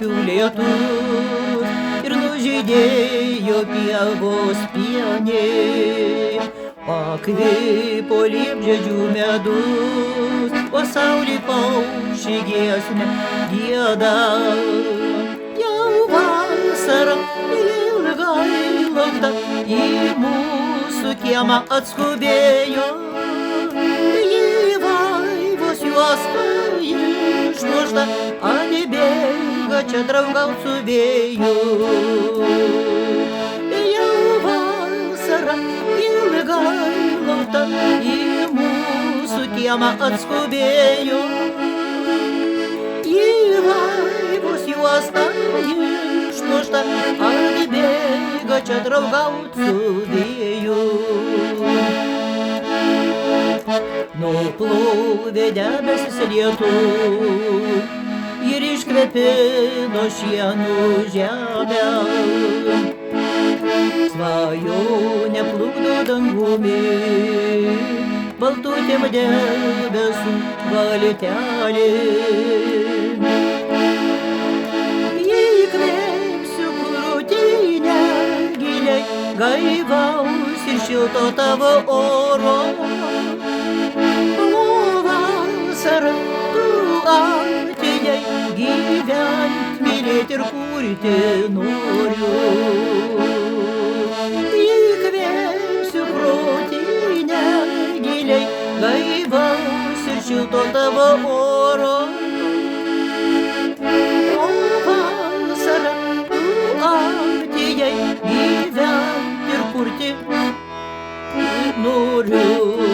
laukiu lietus ir nužydėjo pievos pieniai. Pakvipo liepžiedžių medus, o saulė paukščiai giesmę gieda. Jau vasara ilgai laukta į mūsų kiemą atskubėjo. Ji vaivos juosta išmušta, atbėga čia draugaut su vėju. Jau vasara ilgai laukta į mūsų kiemą atskubėjo. Ji vaivos juosta išmušta, atbėga čia draugaut su vėju. Nuplovė debesis lietus ir iškvėpino šienų žemę. Svajonė plukdo dangumi, baltutėm debesų valtelė. Įkvėpsiu krūtinę giliai, gaivaus ir šilto tavo oro. Vasara, tu atėjai gyvent, mylėt ir kurti noriu. Įkvėpsiu krūtinę giliai, gaivaus ir šilto tavo oro. O vasara, tu atėjai gyvent ir kurti noriu.